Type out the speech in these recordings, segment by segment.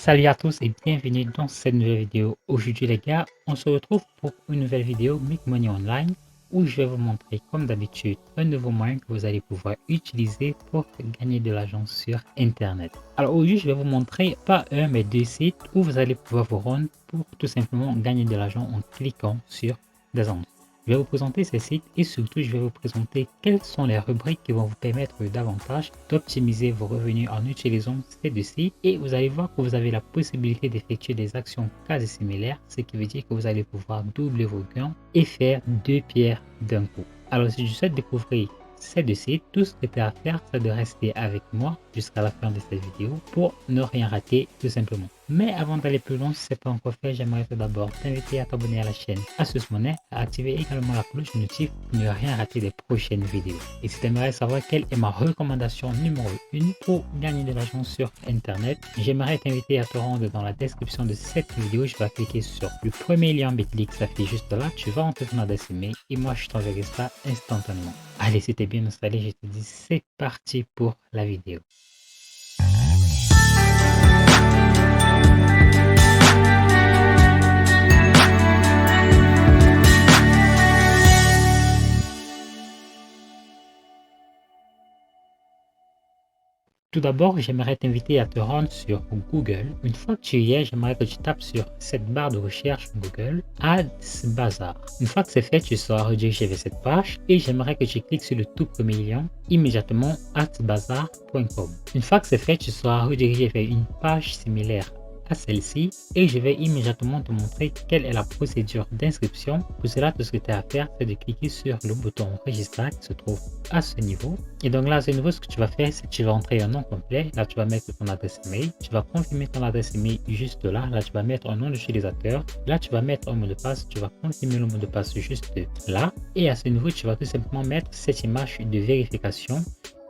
Salut à tous et bienvenue dans cette nouvelle vidéo. Aujourd'hui les gars, on se retrouve pour une nouvelle vidéo Make Money Online où je vais vous montrer comme d'habitude un nouveau moyen que vous allez pouvoir utiliser pour gagner de l'argent sur internet. Alors aujourd'hui je vais vous montrer pas un mais deux sites où vous allez pouvoir vous rendre pour tout simplement gagner de l'argent en cliquant sur des annonces. Je vais vous présenter ces sites et surtout je vais vous présenter quelles sont les rubriques qui vont vous permettre davantage d'optimiser vos revenus en utilisant ces deux sites et vous allez voir que vous avez la possibilité d'effectuer des actions quasi similaires, ce qui veut dire que vous allez pouvoir doubler vos gains et faire deux pierres d'un coup. Alors si je souhaite découvrir ces deux sites, tout ce que tu as à faire c'est de rester avec moi jusqu'à la fin de cette vidéo pour ne rien rater tout simplement. Mais avant d'aller plus loin, si ce n'est pas encore fait, j'aimerais tout d'abord t'inviter à t'abonner à la chaîne Asus Money, à activer également la cloche de notif pour ne rien rater des prochaines vidéos. Et si tu aimerais savoir quelle est ma recommandation numéro 1 pour gagner de l'argent sur internet, j'aimerais t'inviter à te rendre dans la description de cette vidéo. Je vais cliquer sur le premier lien Bitly qui s'affiche juste là, tu vas entrer ton adresse email et moi je t'enverrai ça instantanément. Allez, si t'es bien installé, je te dis c'est parti pour la vidéo. Tout d'abord, j'aimerais t'inviter à te rendre sur Google. Une fois que tu y es, j'aimerais que tu tapes sur cette barre de recherche Google Ads Bazaar. Une fois que c'est fait, tu seras redirigé vers cette page et j'aimerais que tu cliques sur le tout premier lien immédiatement adsbazaar.com. Une fois que c'est fait, tu seras redirigé vers une page similaire à celle-ci et je vais immédiatement te montrer quelle est la procédure d'inscription. Pour cela, tout ce que tu as à faire, c'est de cliquer sur le bouton registre qui se trouve à ce niveau. Et donc là, à ce niveau, ce que tu vas faire, c'est que tu vas entrer un nom complet. Là, tu vas mettre ton adresse email. Tu vas confirmer ton adresse email juste là. Là, tu vas mettre un nom d'utilisateur. Là, tu vas mettre un mot de passe. Tu vas confirmer le mot de passe juste là. Et à ce niveau, tu vas tout simplement mettre cette image de vérification.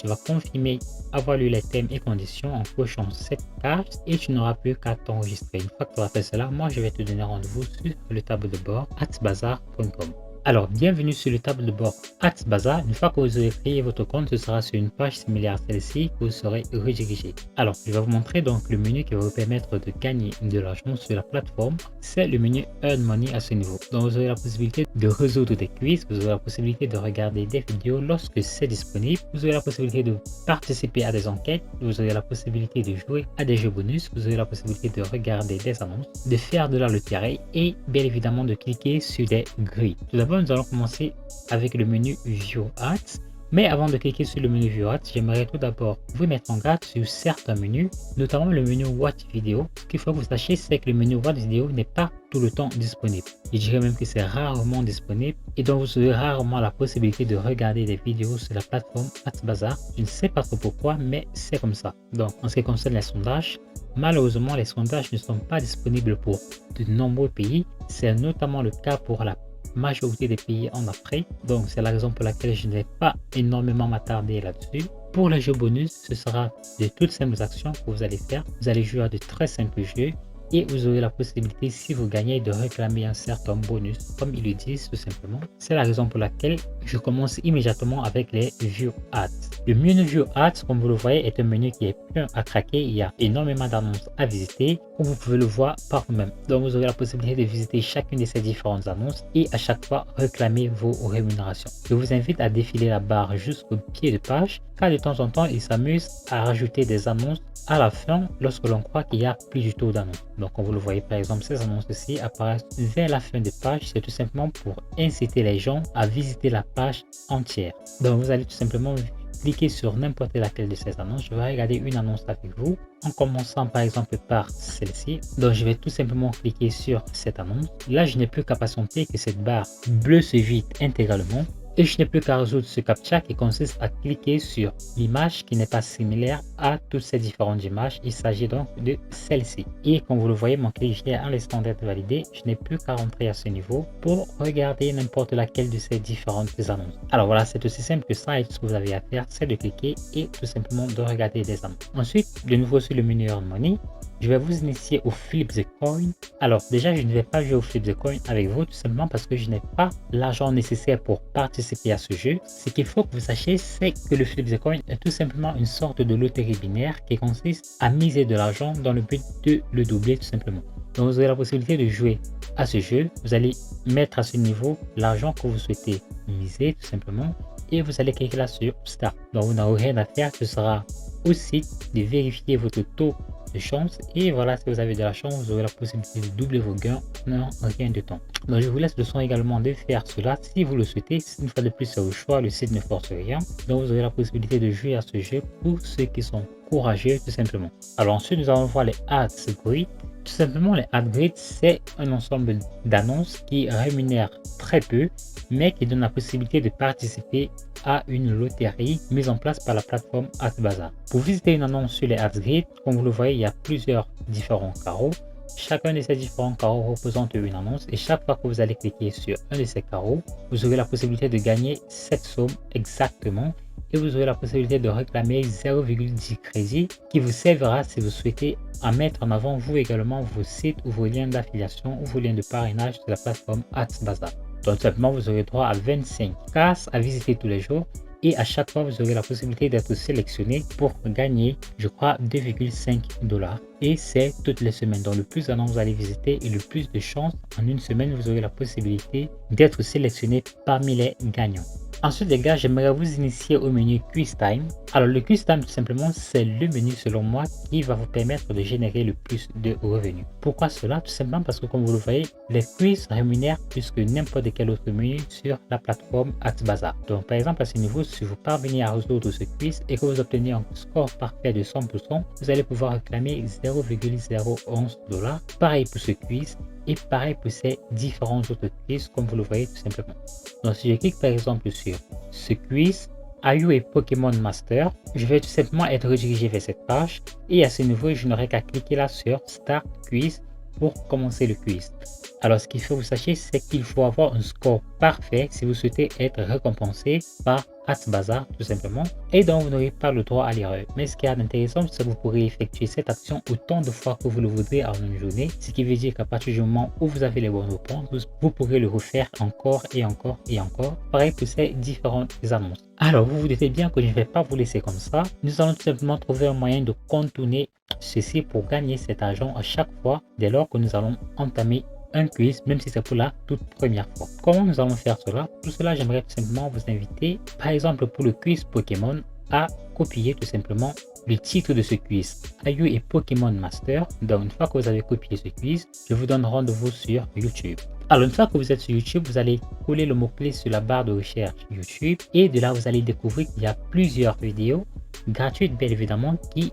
Tu vas confirmer avoir lu les termes et conditions en cochant cette case et tu n'auras plus qu'à t'enregistrer. Une fois que tu auras fait cela, moi je vais te donner rendez-vous sur le tableau de bord adsbazaar.com. Alors, bienvenue sur le tableau de bord Adsbazaar. Une fois que vous aurez créé votre compte, ce sera sur une page similaire à celle-ci que vous serez redirigé. Alors, je vais vous montrer donc le menu qui va vous permettre de gagner de l'argent sur la plateforme. C'est le menu Earn Money à ce niveau. Donc, vous aurez la possibilité de résoudre des quiz, vous aurez la possibilité de regarder des vidéos lorsque c'est disponible, vous aurez la possibilité de participer à des enquêtes, vous aurez la possibilité de jouer à des jeux bonus, vous aurez la possibilité de regarder des annonces, de faire de la loterie et bien évidemment de cliquer sur des grilles. Tout d'abord, nous allons commencer avec le menu View Ads. Mais avant de cliquer sur le menu View Ads, j'aimerais tout d'abord vous mettre en garde sur certains menus, notamment le menu Watch Video. Ce qu'il faut que vous sachiez, c'est que le menu Watch Video n'est pas tout le temps disponible. Je dirais même que c'est rarement disponible et donc vous aurez rarement la possibilité de regarder des vidéos sur la plateforme Adsbazaar. Je ne sais pas trop pourquoi, mais c'est comme ça. Donc, en ce qui concerne les sondages, malheureusement, les sondages ne sont pas disponibles pour de nombreux pays. C'est notamment le cas pour la majorité des pays en Afrique, donc c'est la raison pour laquelle je ne vais pas énormément m'attarder là-dessus. Pour les jeux bonus, ce sera de toutes simples actions que vous allez faire. Vous allez jouer à de très simples jeux et vous aurez la possibilité, si vous gagnez, de réclamer un certain bonus, comme ils le disent tout simplement. C'est la raison pour laquelle je commence immédiatement avec les View Ads. Le menu View Ads, comme vous le voyez, est un menu qui est plein à craquer. Il y a énormément d'annonces à visiter, comme vous pouvez le voir par vous-même. Donc vous aurez la possibilité de visiter chacune de ces différentes annonces et à chaque fois réclamer vos rémunérations. Je vous invite à défiler la barre jusqu'au pied de page, car de temps en temps, il s'amuse à rajouter des annonces à la fin lorsque l'on croit qu'il n'y a plus du tout d'annonces. Donc comme vous le voyez par exemple, ces annonces-ci apparaissent vers la fin de page. C'est tout simplement pour inciter les gens à visiter la page entière. Donc vous allez tout simplement cliquer sur n'importe laquelle de ces annonces. Je vais regarder une annonce avec vous en commençant par exemple par celle-ci. Donc je vais tout simplement cliquer sur cette annonce. Là je n'ai plus qu'à patienter que cette barre bleue se vide intégralement. Et je n'ai plus qu'à résoudre ce captcha qui consiste à cliquer sur l'image qui n'est pas similaire à toutes ces différentes images. Il s'agit donc de celle-ci. Et comme vous le voyez, mon clic vient à l'instant d'être validé. Je n'ai plus qu'à rentrer à ce niveau pour regarder n'importe laquelle de ces différentes annonces. Alors voilà, c'est aussi simple que ça et tout ce que vous avez à faire, c'est de cliquer et tout simplement de regarder des annonces. Ensuite, de nouveau sur le menu Earn Money, je vais vous initier au Flip the Coin. Alors déjà, je ne vais pas jouer au Flip the Coin avec vous tout simplement parce que je n'ai pas l'argent nécessaire pour participer à ce jeu. Ce qu'il faut que vous sachiez, c'est que le Flip the Coin est tout simplement une sorte de loterie binaire qui consiste à miser de l'argent dans le but de le doubler tout simplement. Donc vous aurez la possibilité de jouer à ce jeu. Vous allez mettre à ce niveau l'argent que vous souhaitez miser tout simplement et vous allez cliquer là sur Start. Donc vous n'aurez rien à faire, ce sera aussi de vérifier votre taux de chance et voilà, si vous avez de la chance, vous aurez la possibilité de doubler vos gains en rien de temps. Donc je vous laisse le soin également de faire cela si vous le souhaitez. Une fois de plus, c'est au choix, le site ne force rien. Donc vous aurez la possibilité de jouer à ce jeu pour ceux qui sont courageux tout simplement. Alors ensuite, nous allons voir les ads grid. Tout simplement, les ad grid, c'est un ensemble d'annonces qui rémunèrent très peu, mais qui donnent la possibilité de participer à une loterie mise en place par la plateforme AdBazaar. Pour visiter une annonce sur les ad grid, comme vous le voyez, il y a plusieurs différents carreaux. Chacun de ces différents carreaux représente une annonce et chaque fois que vous allez cliquer sur un de ces carreaux, vous aurez la possibilité de gagner cette somme exactement et vous aurez la possibilité de réclamer 0,10 crédit qui vous servira si vous souhaitez à mettre en avant vous également vos sites ou vos liens d'affiliation ou vos liens de parrainage de la plateforme AdBazaar. Donc simplement vous aurez droit à 25 cases à visiter tous les jours et à chaque fois vous aurez la possibilité d'être sélectionné pour gagner je crois 2,5 $, et c'est toutes les semaines. Donc le plus d'annonces vous allez visiter et le plus de chances en une semaine vous aurez la possibilité d'être sélectionné parmi les gagnants. Ensuite les gars, j'aimerais vous initier au menu Quiz Time. Alors le Quiz Time tout simplement c'est le menu selon moi qui va vous permettre de générer le plus de revenus. Pourquoi cela? Tout simplement parce que comme vous le voyez, les quiz rémunèrent plus que n'importe quel autre menu sur la plateforme AdBazaar. Donc par exemple à ce niveau, si vous parvenez à résoudre ce quiz et que vous obtenez un score parfait de 100%, vous allez pouvoir réclamer 0,011 $. Pareil pour ce quiz. Et pareil pour ces différents autres quiz comme vous le voyez tout simplement. Donc si je clique par exemple sur ce quiz, Are et Pokémon Master, je vais tout simplement être redirigé vers cette page et à ce niveau je n'aurai qu'à cliquer là sur Start Quiz pour commencer le quiz. Alors ce qu'il faut que vous sachiez, c'est qu'il faut avoir un score parfait si vous souhaitez être récompensé par AdBazaar tout simplement, et donc vous n'aurez pas le droit à l'erreur. Mais ce qui est intéressant, c'est que vous pourrez effectuer cette action autant de fois que vous le voudrez en une journée, ce qui veut dire qu'à partir du moment où vous avez les bonnes réponses, vous pourrez le refaire encore et encore et encore. Pareil pour ces différentes annonces. Alors vous vous doutez bien que je ne vais pas vous laisser comme ça. Nous allons tout simplement trouver un moyen de contourner ceci pour gagner cet argent à chaque fois dès lors que nous allons entamer un quiz, même si c'est pour la toute première fois. Comment nous allons faire cela? Pour cela, j'aimerais tout simplement vous inviter, par exemple pour le quiz Pokémon, à copier tout simplement le titre de ce quiz, Ayu et Pokémon Master. Donc une fois que vous avez copié ce quiz, je vous donne rendez-vous sur YouTube. Alors une fois que vous êtes sur YouTube, vous allez coller le mot-clé sur la barre de recherche YouTube et de là vous allez découvrir qu'il y a plusieurs vidéos gratuites bien évidemment qui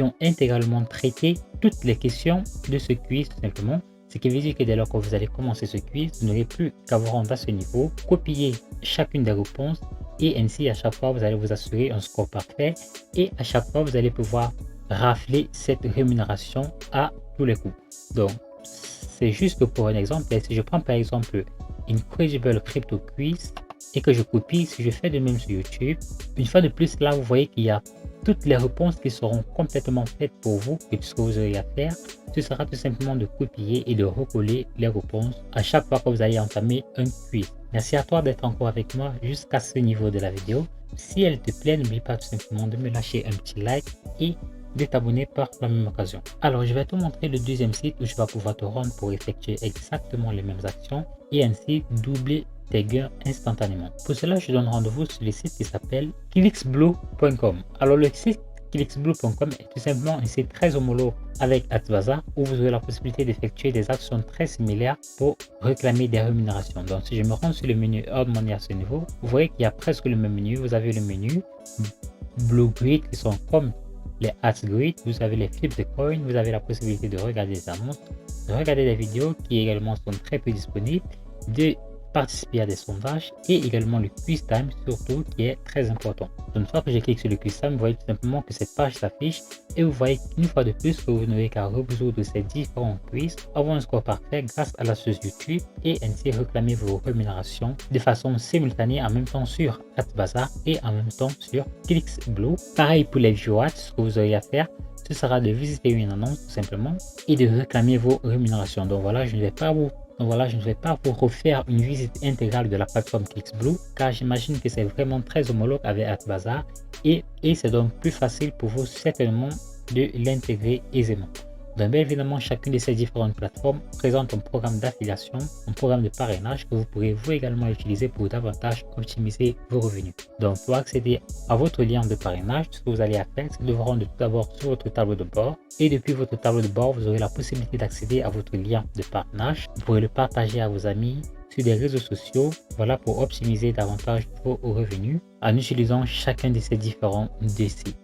ont intégralement traité toutes les questions de ce quiz tout simplement. Ce qui veut dire que dès lors que vous allez commencer ce quiz, vous n'aurez plus qu'à vous rendre à ce niveau, copier chacune des réponses et ainsi à chaque fois vous allez vous assurer un score parfait et à chaque fois vous allez pouvoir rafler cette rémunération à tous les coups. Donc c'est juste pour un exemple, si je prends par exemple Incredible Crypto Quiz et que je copie, si je fais de même sur YouTube, une fois de plus là vous voyez qu'il y a toutes les réponses qui seront complètement faites pour vous et tout ce que vous aurez à faire, ce sera tout simplement de copier et de recoller les réponses à chaque fois que vous allez entamer un quiz. Merci à toi d'être encore avec moi jusqu'à ce niveau de la vidéo. Si elle te plaît, n'oublie pas tout simplement de me lâcher un petit like et de t'abonner par la même occasion. Alors je vais te montrer le deuxième site où tu vas pouvoir te rendre pour effectuer exactement les mêmes actions et ainsi doubler tes gains instantanément. Pour cela, je donne rendez-vous sur le site qui s'appelle clicksblue.com. Alors le site clicksblue.com est tout simplement un site très homologue avec AdBazaar où vous aurez la possibilité d'effectuer des actions très similaires pour réclamer des rémunérations. Donc si je me rends sur le menu Earn Money à ce niveau, vous voyez qu'il y a presque le même menu. Vous avez le menu Blue Grid qui sont comme les Ads Grid, vous avez les Flips the Coin, vous avez la possibilité de regarder des annonces, de regarder des vidéos qui également sont très peu disponibles, de participer à des sondages et également le quiz time surtout qui est très important. Donc une fois que je clique sur le quiz time, vous voyez tout simplement que cette page s'affiche et vous voyez une fois de plus que vous n'avez qu'à résoudre ces différents quiz, avoir un score parfait grâce à l'astuce YouTube et ainsi réclamer vos rémunérations de façon simultanée en même temps sur AdBazaar et en même temps sur Clicksblue. Pareil pour les view ads, ce que vous aurez à faire, ce sera de visiter une annonce tout simplement et de réclamer vos rémunérations. Donc voilà, je ne vais pas vous refaire une visite intégrale de la plateforme Clicksblue car j'imagine que c'est vraiment très homologue avec AdBazaar et c'est donc plus facile pour vous certainement de l'intégrer aisément. Donc bien évidemment, chacune de ces différentes plateformes présente un programme d'affiliation, un programme de parrainage que vous pourrez vous également utiliser pour davantage optimiser vos revenus. Donc pour accéder à votre lien de parrainage, ce que vous allez faire, c'est de vous rendre tout d'abord sur votre tableau de bord et depuis votre tableau de bord, vous aurez la possibilité d'accéder à votre lien de parrainage. Vous pourrez le partager à vos amis sur des réseaux sociaux, voilà, pour optimiser davantage vos revenus en utilisant chacun de ces différents défis.